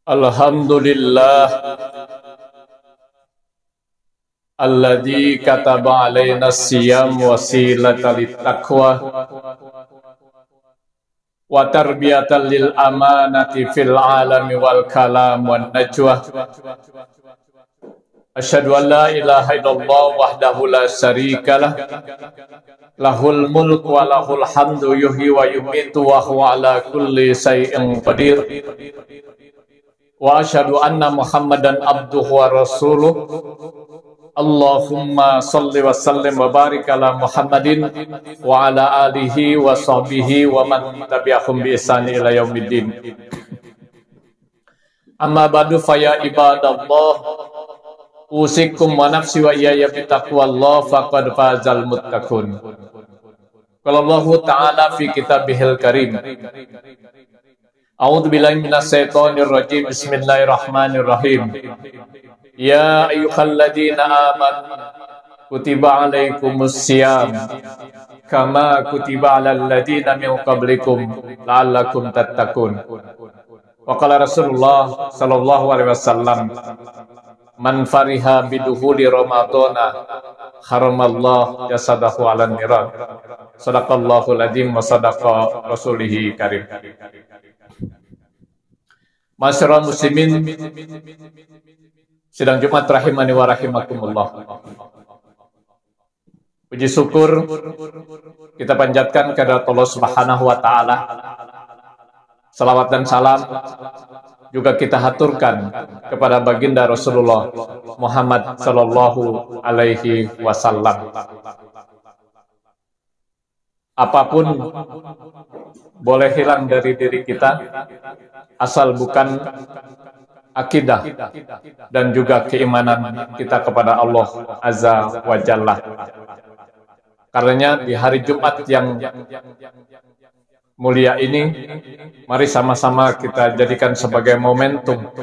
Alhamdulillah alladzi kataba alaina siyam wasilatan littaqwa wa tarbiyatan lil amanati fil alami wal kalam wan najwa. Asyhadu an la ilaha illallah wahdahu la syarikalah lahul mulku wa lahul hamdu yuhyi wa yumitu wa huwa ala kulli syai'in qadir. Wa asyhadu anna Muhammadan abduhu wa rasuluh. Allahumma salli wa sallim wa barik ala Muhammadin wa ala alihi wa sahbihi wa man tabi'ahum bi ihsani ila yaumiddin. Amma ba'du fa ya ibadallah, usikum wa nafsi wa iyaya bitaqwallah faqad fazal muttaqun. Qala Allah Ta'ala fi kitabihil karim. A'udzu billahi minasyaitonir rajim. Bismillahirrahmanirrahim. Ya ayyuhalladzina amanu kutiba alaikumus syiyam kama kutiba alal ladzina min qablikum la'allakum tattaqun. Wa qala Rasulullah sallallahu alaihi wasallam, man fariha biduhuli ramadhana haramallahu jasadahu 'alan niran. Shadaqallahul adzim wa sadaqa rasulihi karim. Masyarul muslimin sidang Jumat rahimani wa rahimakumullah. Puji syukur kita panjatkan kepada Allah Subhanahu wa taala. Salawat dan salam juga kita haturkan kepada baginda Rasulullah Muhammad sallallahu alaihi wasallam. Apapun boleh hilang dari diri kita asal bukan akidah dan juga keimanan kita kepada Allah Azza wa Jalla. Karenanya di hari Jumat yang mulia ini, mari sama-sama kita jadikan sebagai momentum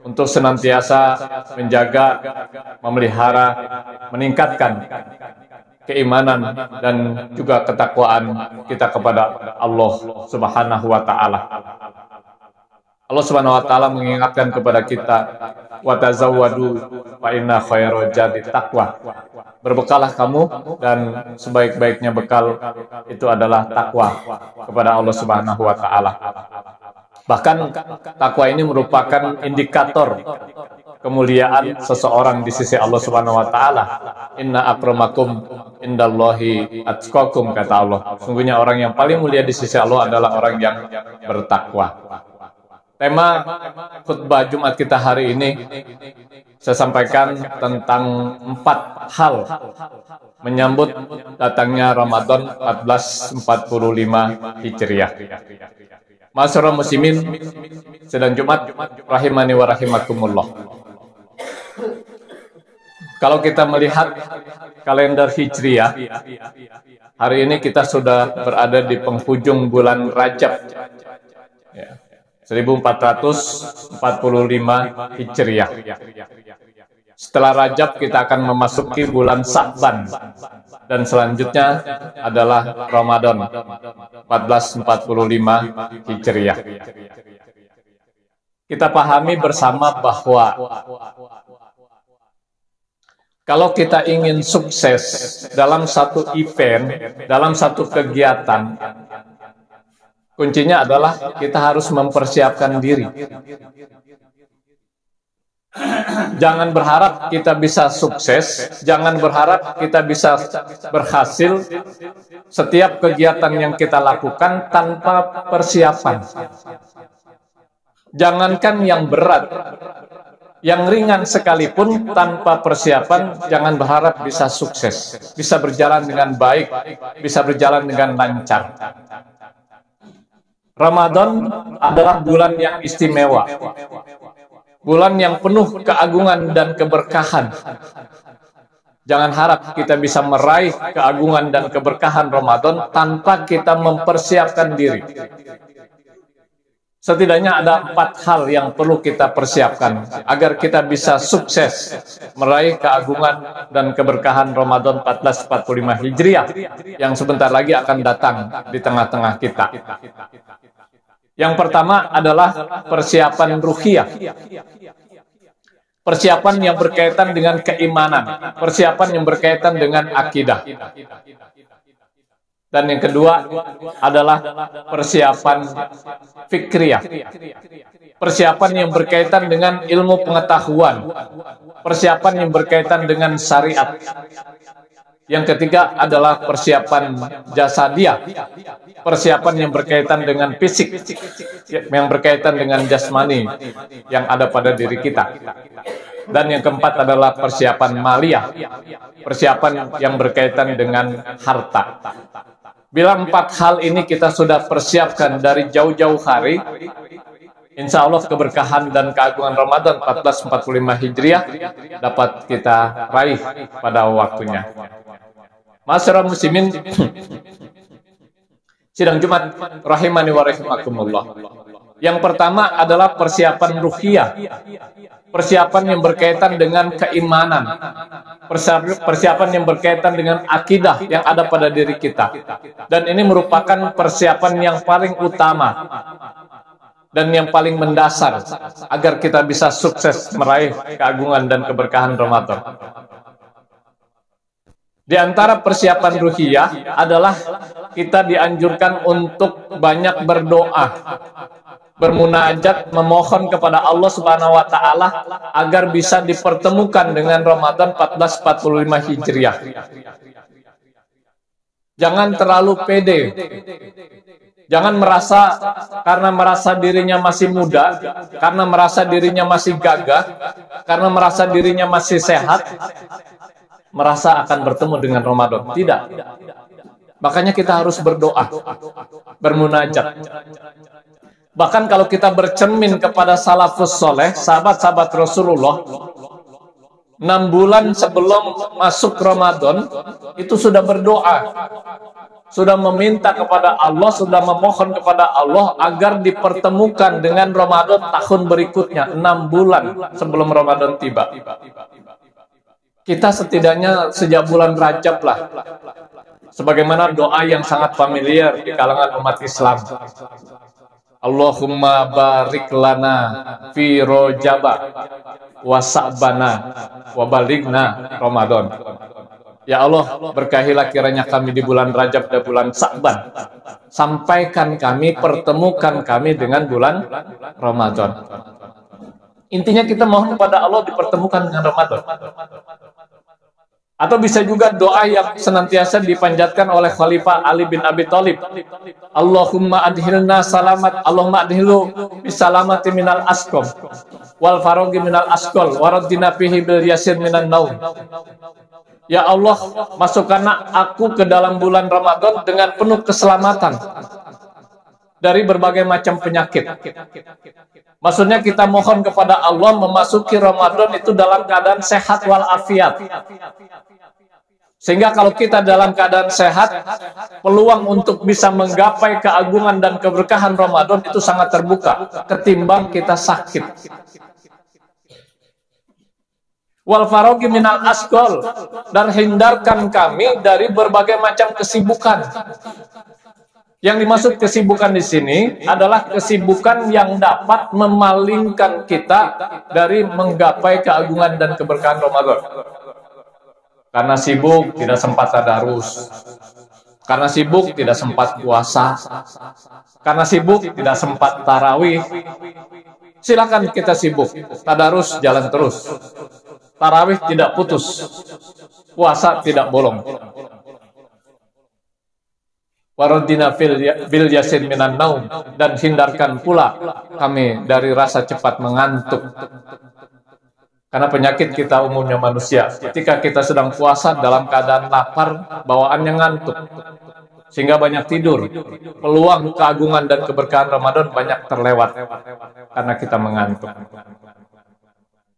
untuk senantiasa menjaga, memelihara, meningkatkan keimanan dan juga ketakwaan kita kepada Allah Subhanahu wa taala. Allah Subhanahu wa taala mengingatkan kepada kita, wa tazawwadu fa inna khairal zadi taqwa. Berbekalah kamu dan sebaik-baiknya bekal itu adalah takwa kepada Allah Subhanahu wa taala. Bahkan takwa ini merupakan indikator kemuliaan seseorang di sisi Allah Subhanahu wa taala. Inna akramakum indallahi atqakum, kata Allah. Sungguhnya orang yang paling mulia di sisi Allah adalah orang yang bertakwa. Tema khutbah Jumat kita hari ini saya sampaikan tentang 4 hal menyambut datangnya Ramadan 1445 Hijriah. Masyarul muslimin sedang Jumat rahimani wa rahimakumullah. Kalau kita melihat kalender Hijriah, hari ini kita sudah berada di penghujung bulan Rajab. Ya. 1445 Hijriah. Setelah Rajab kita akan memasuki bulan Sa'ban dan selanjutnya adalah Ramadan 1445 Hijriah. Kita pahami bersama bahwa kalau kita ingin sukses dalam satu event, dalam satu kegiatan, kuncinya adalah kita harus mempersiapkan diri. Jangan berharap kita bisa sukses, jangan berharap kita bisa berhasil setiap kegiatan yang kita lakukan tanpa persiapan. Jangankan yang berat, yang ringan sekalipun tanpa persiapan, jangan berharap bisa sukses, bisa berjalan dengan baik, bisa berjalan dengan lancar. Ramadan adalah bulan yang istimewa, bulan yang penuh keagungan dan keberkahan. Jangan harap kita bisa meraih keagungan dan keberkahan Ramadan tanpa kita mempersiapkan diri. Setidaknya ada 4 hal yang perlu kita persiapkan agar kita bisa sukses meraih keagungan dan keberkahan Ramadan 1445 Hijriah yang sebentar lagi akan datang di tengah-tengah kita. Yang pertama adalah persiapan ruhiyah. Persiapan yang berkaitan dengan keimanan, persiapan yang berkaitan dengan akidah. Dan yang kedua adalah persiapan fikriyah. Persiapan yang berkaitan dengan ilmu pengetahuan. Persiapan yang berkaitan dengan syariat. Yang ketiga adalah persiapan jasadiyah. Persiapan yang berkaitan dengan fisik, yang berkaitan dengan jasmani yang ada pada diri kita. Dan yang keempat adalah persiapan maliyah, persiapan yang berkaitan dengan harta. Bila 4 hal ini kita sudah persiapkan dari jauh-jauh hari, insya Allah keberkahan dan keagungan Ramadan 1445 Hijriah dapat kita raih pada waktunya. Masyarakat muslimin sidang Jumat rahimani wa rahimakumullah. Yang pertama adalah persiapan ruhiyah. Persiapan yang berkaitan dengan keimanan. Persiapan yang berkaitan dengan akidah yang ada pada diri kita. Dan ini merupakan persiapan yang paling utama dan yang paling mendasar agar kita bisa sukses meraih keagungan dan keberkahan Ramadan. Di antara persiapan ruhiyah adalah kita dianjurkan untuk banyak berdoa, bermunajat, memohon kepada Allah Subhanahu wa taala agar bisa dipertemukan dengan Ramadan 1445 Hijriah. Jangan terlalu pede. Jangan merasa karena merasa dirinya masih muda, karena merasa dirinya masih gagah, karena merasa dirinya masih sehat, merasa akan bertemu dengan Ramadan. Tidak. Makanya kita harus berdoa, bermunajat. Bahkan kalau kita bercermin kepada salafus soleh, sahabat-sahabat Rasulullah, 6 bulan sebelum masuk Ramadan, itu sudah berdoa. Sudah meminta kepada Allah, sudah memohon kepada Allah agar dipertemukan dengan Ramadan tahun berikutnya, 6 bulan sebelum Ramadan tiba. Kita setidaknya sejak bulan Rajab lah. Sebagaimana doa yang sangat familiar di kalangan umat Islam. Allahumma barik lana fi Rajaba wa Sa'bana wa balighna Ramadan. Ya Allah, berkahilah kiranya kami di bulan Rajab dan bulan Sa'ban. Sampaikan kami, pertemukan kami dengan bulan Ramadan. Intinya kita mohon kepada Allah dipertemukan dengan Ramadan. Atau bisa juga doa yang senantiasa dipanjatkan oleh Khalifah Ali bin Abi Thalib. Allahumma adhilna salamat, Allahumma adhilu bisalamati minal asqam wal farogi minal asqal waraddina fihi bil yasir minan naum. Ya Allah, masukkanlah aku ke dalam bulan Ramadan dengan penuh keselamatan dari berbagai macam penyakit. Maksudnya kita mohon kepada Allah memasuki Ramadan itu dalam keadaan sehat walafiat. Sehingga kalau kita dalam keadaan sehat, peluang untuk bisa menggapai keagungan dan keberkahan Ramadan itu sangat terbuka ketimbang kita sakit. Wal farogi minal asqal, dan hindarkan kami dari berbagai macam kesibukan. Yang dimaksud kesibukan di sini adalah kesibukan yang dapat memalingkan kita dari menggapai keagungan dan keberkahan Ramadan. Karena sibuk tidak sempat tadarus. Karena sibuk tidak sempat puasa. Karena sibuk tidak sempat tarawih. Silakan kita sibuk. Tadarus jalan terus. Tarawih tidak putus. Puasa tidak bolong. Waradina bil yasin minan naum, dan hindarkan pula kami dari rasa cepat mengantuk. Karena penyakit kita umumnya manusia. Ketika kita sedang puasa dalam keadaan lapar, bawaannya ngantuk. Sehingga banyak tidur. Peluang keagungan dan keberkahan Ramadan banyak terlewat karena kita mengantuk.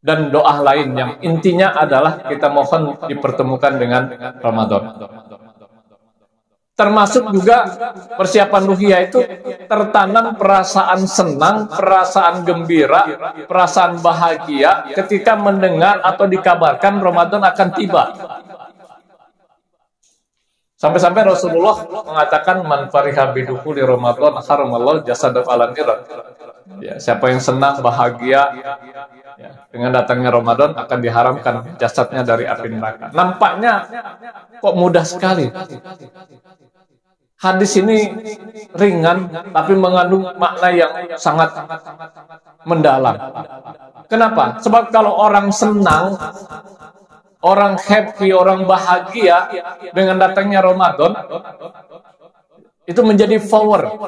Dan doa lain yang intinya adalah kita mohon dipertemukan dengan Ramadan. Termasuk juga persiapan ruhiyah itu tertanam perasaan senang, perasaan gembira, perasaan bahagia ketika mendengar atau dikabarkan Ramadan akan tiba. Sampai-sampai Rasulullah mengatakan man fariha bidukhuli Ramadan haramallahu jasadahu 'alan nar. Ya, siapa yang senang bahagia ya, dengan datangnya Ramadan akan diharamkan jasadnya dari api neraka. Nampaknya kok mudah sekali. Hadis ini ringan tapi mengandung makna yang sangat mendalam. Kenapa? Sebab kalau orang senang, orang happy, orang bahagia dengan datangnya Ramadan, itu menjadi power,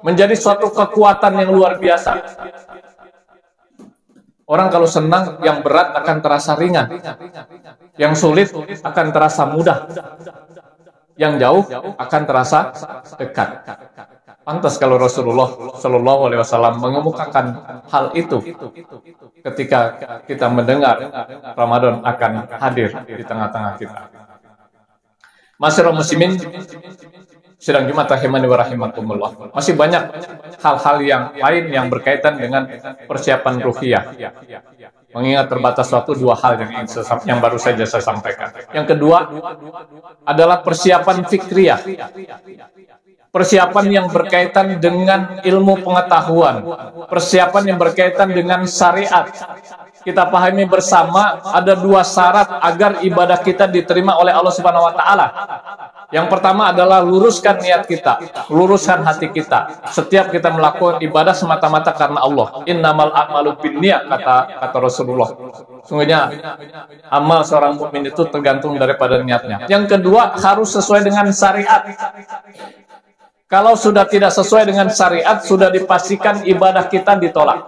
menjadi suatu kekuatan yang luar biasa. Orang kalau senang, yang berat akan terasa ringan, yang sulit akan terasa mudah, yang jauh akan terasa dekat. Pantas kalau Rasulullah Shallallahu Alaihi Wasallam mengemukakan hal itu ketika kita mendengar Ramadan akan hadir di tengah-tengah kita. Masyarakat muslimin sidang Jumat rahimani wa rahimakumullah. Masih banyak hal-hal yang lain yang berkaitan dengan persiapan ruhiyah. Mengingat terbatas waktu, dua hal yang baru saja saya sampaikan. Yang kedua adalah persiapan fikriyah. Persiapan yang berkaitan dengan ilmu pengetahuan. Persiapan yang berkaitan dengan syariat. Kita pahami bersama ada dua syarat agar ibadah kita diterima oleh Allah Subhanahu wa taala. Yang pertama adalah luruskan niat kita, luruskan hati kita. Setiap kita melakukan ibadah semata-mata karena Allah. Innamal a'malu binniyat, kata Rasulullah. Sungguhnya amal seorang mukmin itu tergantung daripada niatnya. Yang kedua harus sesuai dengan syariat. Kalau sudah tidak sesuai dengan syariat, sudah dipastikan ibadah kita ditolak.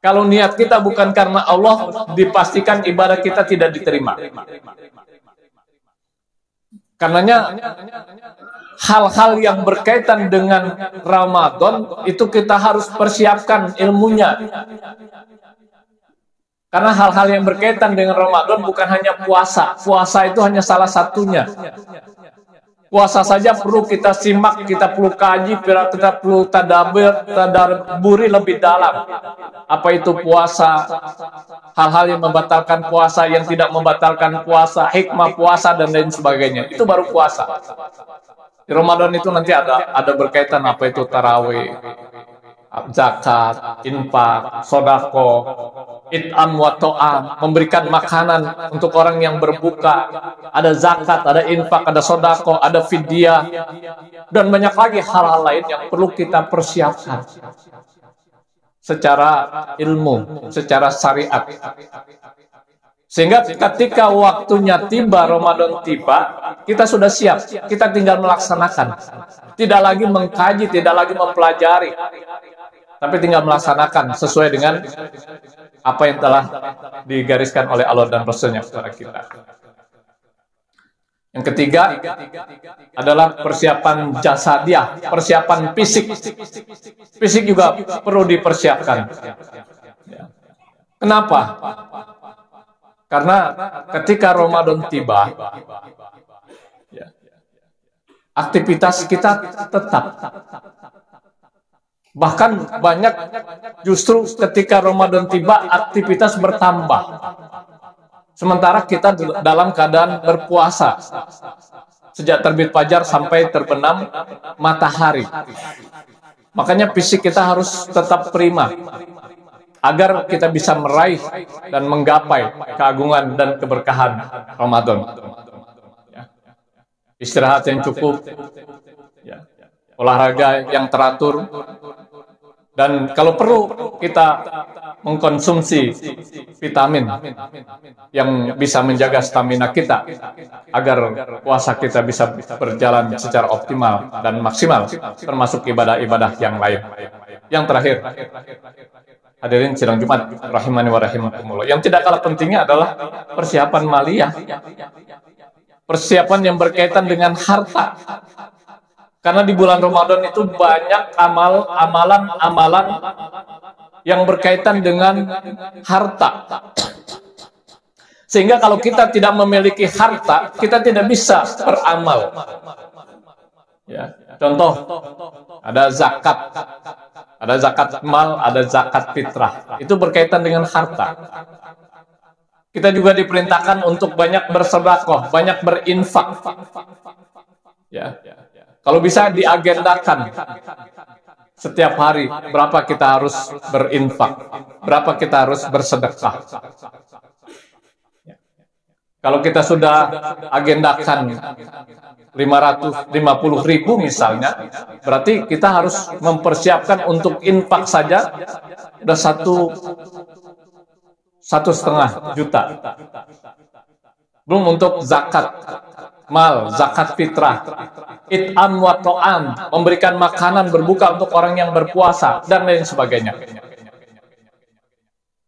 Kalau niat kita bukan karena Allah, dipastikan ibadah kita tidak diterima. Karenanya hal-hal yang berkaitan dengan Ramadan itu kita harus persiapkan ilmunya. Karena hal-hal yang berkaitan dengan Ramadan bukan hanya puasa. Puasa itu hanya salah satunya. Puasa saja perlu kita simak, kita perlu kaji, kita perlu tadaburi lebih dalam. Apa itu puasa? Hal-hal yang membatalkan puasa, yang tidak membatalkan puasa, hikmah puasa, dan lain sebagainya. Itu baru puasa. Di Ramadan itu nanti ada berkaitan apa itu tarawih, zakat, infak, sodako, it'am wa to'am, memberikan makanan untuk orang yang berbuka. Ada zakat, ada infak, ada sodako, ada fidyah, dan banyak lagi hal-hal lain yang perlu kita persiapkan secara ilmu, secara syariat. Sehingga ketika waktunya tiba, Ramadan tiba, kita sudah siap, kita tinggal melaksanakan. Tidak lagi mengkaji, tidak lagi mempelajari, tapi tinggal melaksanakan sesuai dengan apa yang telah digariskan oleh Allah dan Rasul-Nya kepada kita. Yang ketiga adalah persiapan jasadiah, persiapan fisik. Fisik juga perlu dipersiapkan. Kenapa? Karena ketika Ramadan tiba, aktivitas kita tetap. Bahkan banyak justru ketika Ramadan tiba aktivitas bertambah. Sementara kita dalam keadaan berpuasa. Sejak terbit fajar sampai terbenam matahari. Makanya fisik kita harus tetap prima. Agar kita bisa meraih dan menggapai keagungan dan keberkahan Ramadan. Istirahat yang cukup. Olahraga yang teratur. Dan kalau perlu kita mengkonsumsi vitamin yang bisa menjaga stamina kita agar puasa kita bisa berjalan secara optimal dan maksimal, termasuk ibadah-ibadah yang lain. Yang terakhir, hadirin sidang Jumat rahimani wa rahimakumullah, yang tidak kalah pentingnya adalah persiapan maliyah, persiapan yang berkaitan dengan harta. Karena di bulan Ramadan itu banyak amalan-amalan yang berkaitan dengan harta. Sehingga kalau kita tidak memiliki harta, kita tidak bisa beramal. Ya, contoh, ada zakat mal, ada zakat fitrah. Itu berkaitan dengan harta. Kita juga diperintahkan untuk banyak bersedekah, banyak berinfak. Ya. Kalau bisa diagendakan setiap hari berapa kita harus berinfak, berapa kita harus bersedekah. Kalau kita sudah agendakan 550.000 misalnya, berarti kita harus mempersiapkan untuk infak saja udah 1,5 juta. Belum untuk zakat mal, zakat fitrah, it'am wa ta'am, memberikan makanan berbuka untuk orang yang berpuasa, dan lain sebagainya.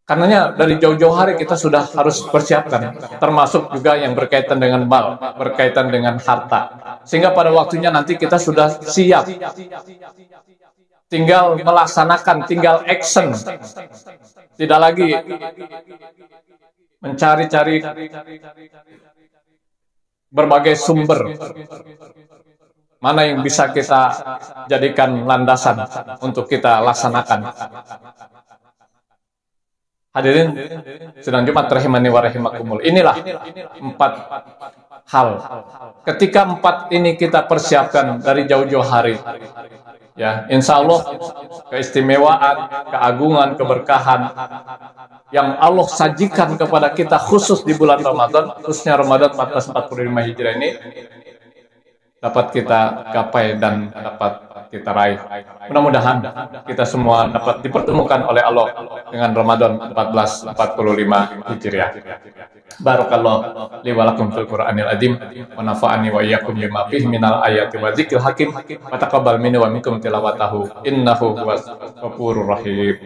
Karenanya dari jauh-jauh hari kita sudah harus persiapkan, termasuk juga yang berkaitan dengan mal, berkaitan dengan harta. Sehingga pada waktunya nanti kita sudah siap. Tinggal melaksanakan, tinggal action. Tidak lagi mencari-cari berbagai sumber. Mana yang bisa kita jadikan landasan untuk kita laksanakan. Hadirin sidang Jumat rahimani wa rahimakumullah. Inilah 4 hal. Ketika 4 ini kita persiapkan dari jauh-jauh hari, ya, insya Allah keistimewaan, keagungan, keberkahan yang Allah sajikan kepada kita khusus di bulan Ramadan, khususnya Ramadan 1445 Hijriah ini dapat kita gapai dan dapat kita raih. Mudah-mudahan kita semua dapat dipertemukan oleh Allah dengan Ramadan 1445 Hijriah. Barakallahu li wa lakum fil Qur'anil azim wa nafa'ani wa iyyakum bima fihi minal ayati wa dzikril hakim wa taqabbal minni wa minkum tilawatahu innahu huwas ghafurur rahim.